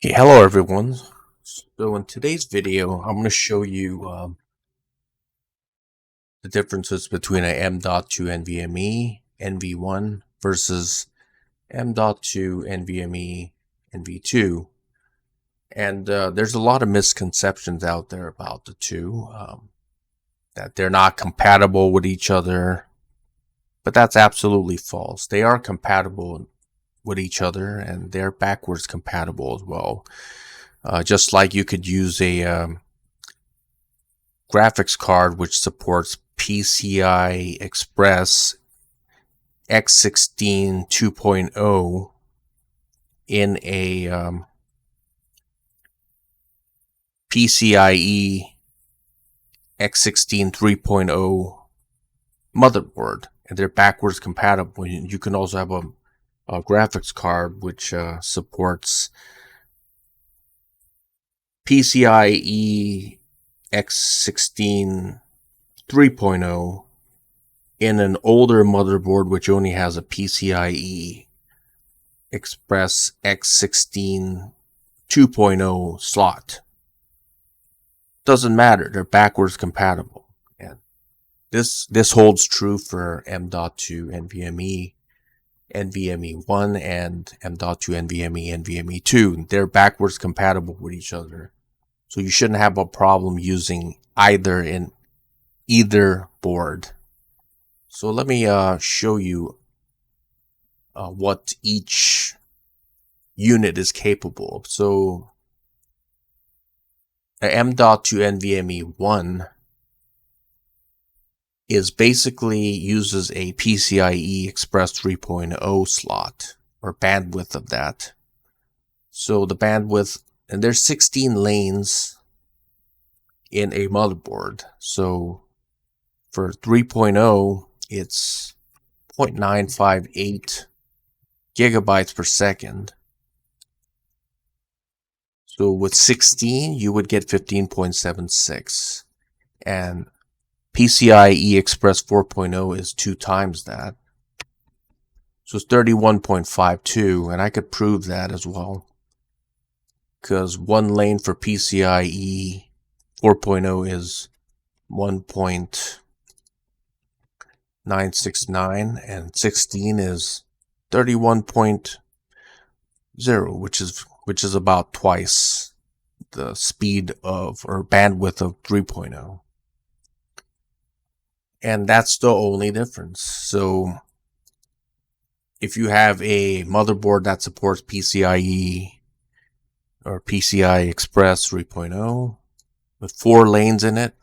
Okay, hello everyone. So in today's video, I'm going to show you the differences between a M.2 NVMe NV1 versus M.2 NVMe NV2. And there's a lot of misconceptions out there about the two, that they're not compatible with each other, but that's absolutely false. They are compatible with each other, and they're backwards compatible as well. Just like you could use a graphics card which supports PCI Express X16 2.0 in a PCIe X16 3.0 motherboard, and they're backwards compatible. You can also have a graphics card which supports PCIe X16 3.0 in an older motherboard which only has a PCIe Express X16 2.0 slot. Doesn't matter, they're backwards compatible. And this holds true for M.2 NVMe NVMe1 and M.2 NVMe NVMe2. They're backwards compatible with each other, so you shouldn't have a problem using either in either board. So let me show you what each unit is capable of. So the M.2 NVMe1 is basically uses a PCIe Express 3.0 slot, or bandwidth of that. So the bandwidth, and there's 16 lanes in a motherboard. So for 3.0, it's 0.958 gigabytes per second. So with 16, you would get 15.76. And PCIe Express 4.0 is 2 times that. So it's 31.52, and I could prove that as well, because one lane for PCIe 4.0 is 1.969, and 16 is 31.0, which is about twice the speed of, or bandwidth of, 3.0. And that's the only difference. So if you have a motherboard that supports PCIe or PCI Express 3.0 with 4 lanes in it,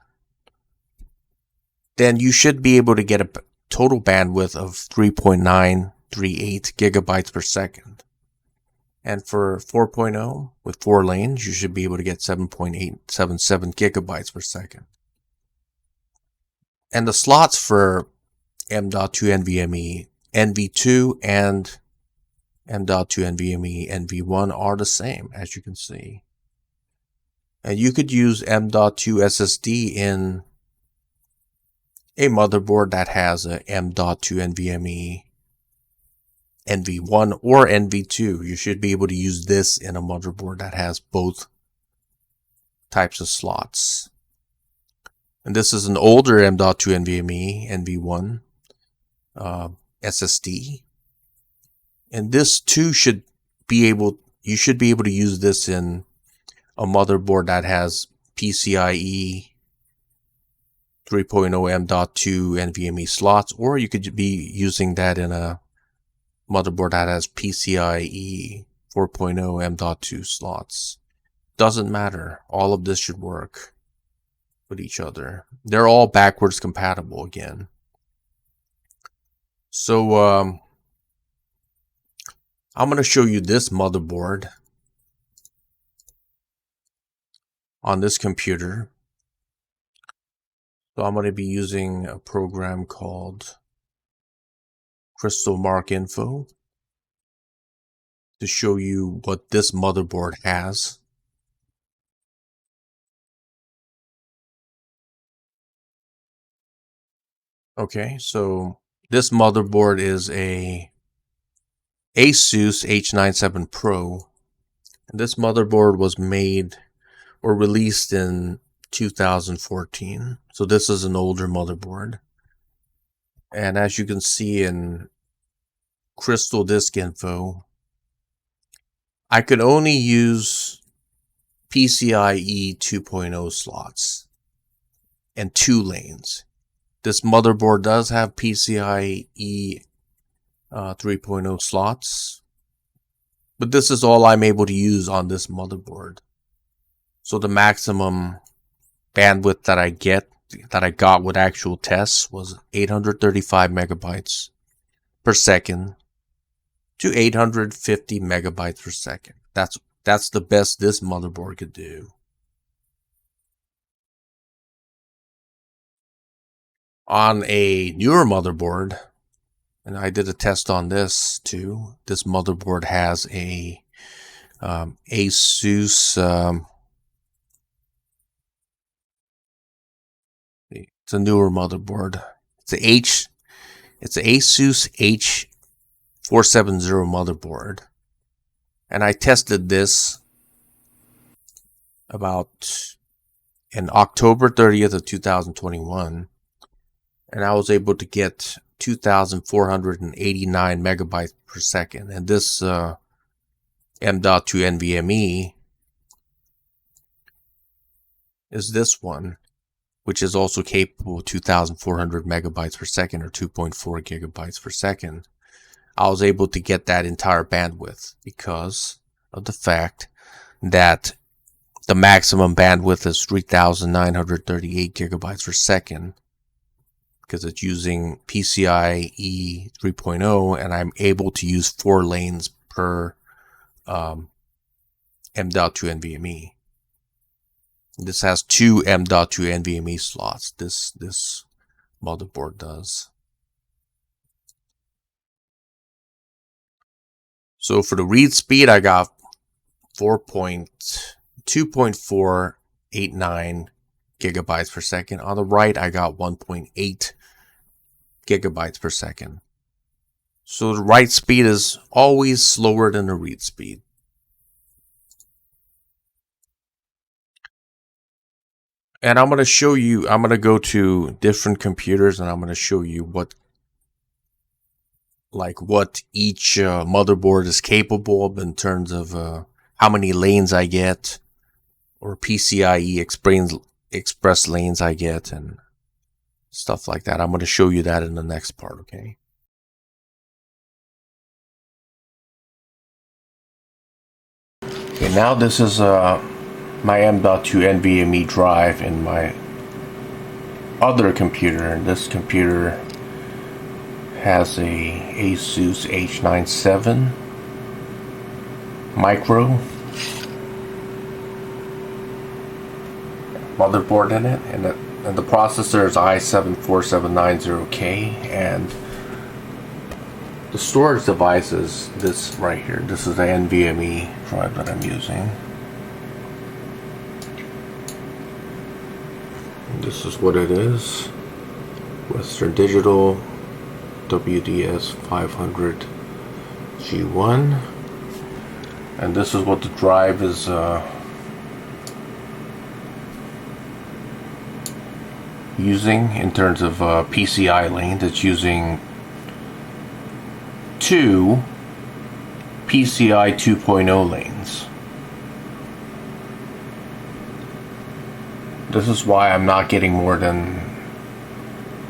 then you should be able to get a total bandwidth of 3.938 gigabytes per second. And for 4.0 with 4 lanes, you should be able to get 7.877 gigabytes per second. And the slots for M.2 NVMe NV2 and M.2 NVMe NV1 are the same, as you can see. And you could use M.2 SSD in a motherboard that has a M.2 NVMe NV1 or NV2. You should be able to use this in a motherboard that has both types of slots. And this is an older M.2 NVMe NV1 SSD. And this too should be able, you should be able to use this in a motherboard that has PCIe 3.0 M.2 NVMe slots, or you could be using that in a motherboard that has PCIe 4.0 M.2 slots. Doesn't matter. All of this should work with each other. They're all backwards compatible again. So I'm going to show you this motherboard on this computer. So I'm going to be using a program called Crystal Mark Info to show you what this motherboard has. Okay, so this motherboard is a Asus H97 Pro This motherboard was made or released in 2014. So this is an older motherboard. And as you can see in Crystal Disk Info, I could only use PCIe 2.0 slots and 2 lanes. This motherboard does have PCIe 3.0 slots, but this is all I'm able to use on this motherboard. So the maximum bandwidth that I got with actual tests was 835 megabytes per second to 850 megabytes per second. That's the best this motherboard could do. On a newer motherboard, and I did a test on this too, this motherboard has a Asus, it's a newer motherboard. It's an Asus H470 motherboard. And I tested this about in October 30th of 2021. And I was able to get 2,489 megabytes per second. And this M.2 NVMe is this one, which is also capable of 2,400 megabytes per second or 2.4 gigabytes per second. I was able to get that entire bandwidth because of the fact that the maximum bandwidth is 3,938 gigabytes per second because it's using PCIe 3.0, and I'm able to use 4 lanes per M.2 NVMe. This has 2 M.2 NVMe slots. This motherboard does. So for the read speed, I got 2.489 gigabytes per second. On the write, I got 1.8 gigabytes per second. So the write speed is always slower than the read speed. And I'm going to show you, I'm going to go to different computers and I'm going to show you what each motherboard is capable of in terms of how many lanes I get, or PCIe express lanes I get, and stuff like that. I'm going to show you that in the next part, okay? Okay, now this is my M.2 NVMe drive in my other computer, and this computer has a Asus H97 micro motherboard in it, and the processor is i7-4790K, and the storage device is this right here. This is the NVMe drive that I'm using. And this is what it is. Western Digital WDS 500 G1, and this is what the drive is using in terms of PCI lanes. It's using 2 PCI 2.0 lanes. This is why I'm not getting more than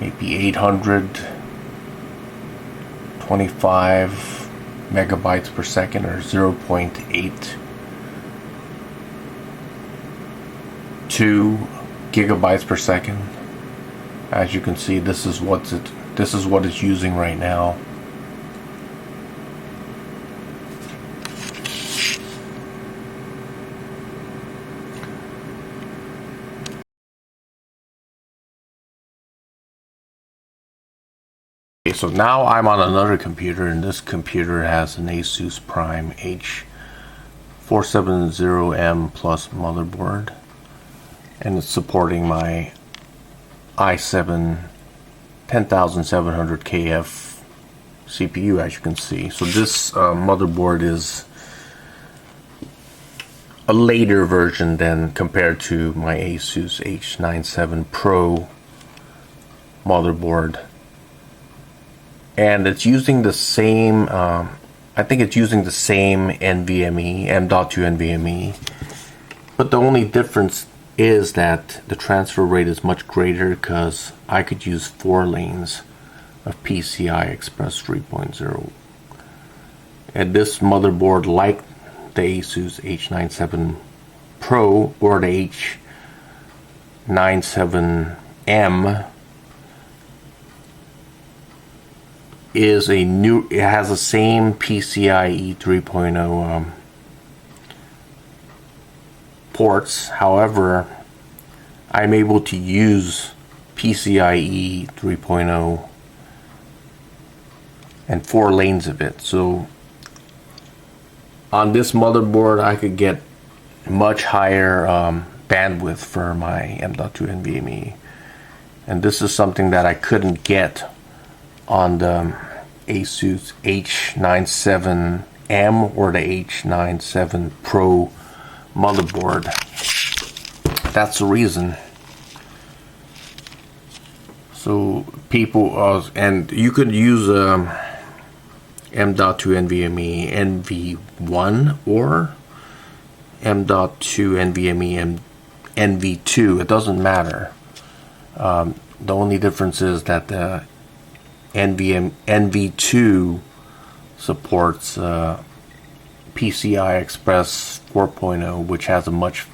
maybe 825 megabytes per second, or 0.82 gigabytes per second. As you can see, this is what it's using right now. Okay, so now I'm on another computer, and this computer has an Asus Prime H470M Plus motherboard, and it's supporting my i7 10700KF CPU, as you can see. So this motherboard is a later version than compared to my Asus H97 Pro motherboard, and it's using the same I think it's using the same NVMe, M.2 NVMe, but the only difference is that the transfer rate is much greater because I could use 4 lanes of PCI Express 3.0. And this motherboard, like the Asus H97 Pro or the H97M, is a new, it has the same PCIe 3.0 ports. However, I'm able to use PCIe 3.0 and 4 lanes of it. So on this motherboard I could get much higher bandwidth for my M.2 NVMe, and this is something that I couldn't get on the Asus H97M or the H97 Pro motherboard. That's the reason. So people, and you could use M.2 NVMe NV1 or M.2 NVMe NV2. It doesn't matter. The only difference is that the NV2 supports PCI Express 4.0, which has a much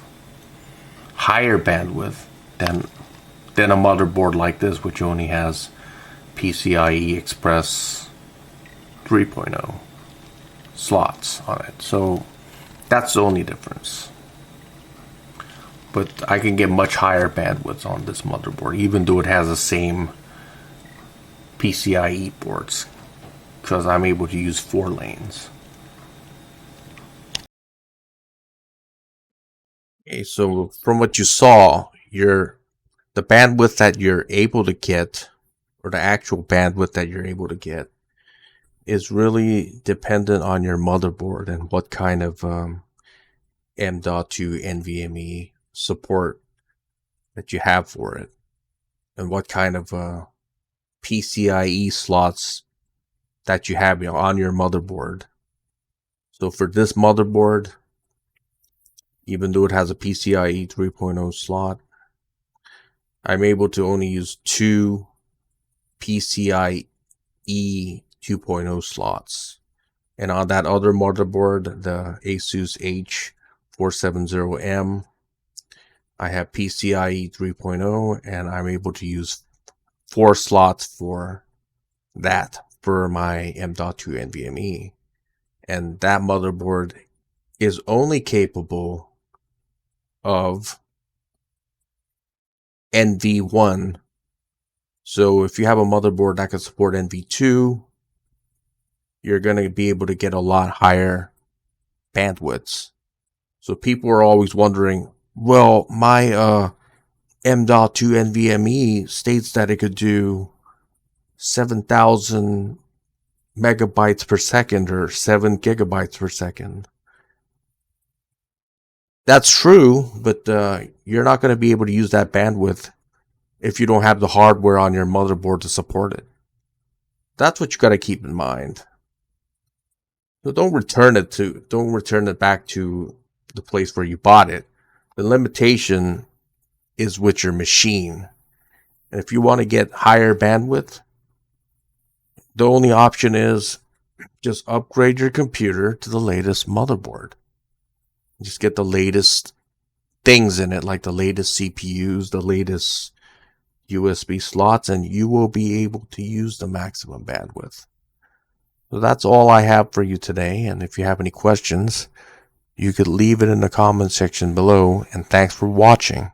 higher bandwidth than a motherboard like this, which only has PCIe Express 3.0 slots on it. So that's the only difference. But I can get much higher bandwidth on this motherboard, even though it has the same PCIe ports, because I'm able to use 4 lanes. Okay, so from what you saw, the bandwidth that you're able to get, or the actual bandwidth that you're able to get, is really dependent on your motherboard and what kind of M.2 NVMe support that you have for it, and what kind of PCIe slots that you have on your motherboard. So for this motherboard, even though it has a PCIe 3.0 slot, I'm able to only use 2 PCIe 2.0 slots. And on that other motherboard, the Asus H470M, I have PCIe 3.0, and I'm able to use 4 slots for that for my M.2 NVMe. And that motherboard is only capable of NV1. So if you have a motherboard that can support NV2, you're going to be able to get a lot higher bandwidths. So people are always wondering, well, my M.2 NVMe states that it could do 7,000 megabytes per second or 7 gigabytes per second. That's true, but you're not going to be able to use that bandwidth if you don't have the hardware on your motherboard to support it. That's what you got to keep in mind. So don't return it back to the place where you bought it. The limitation is with your machine. And if you want to get higher bandwidth, the only option is just upgrade your computer to the latest motherboard. Just get the latest things in it, like the latest CPUs, the latest USB slots, and you will be able to use the maximum bandwidth. So that's all I have for you today. And if you have any questions, you could leave it in the comment section below. And thanks for watching.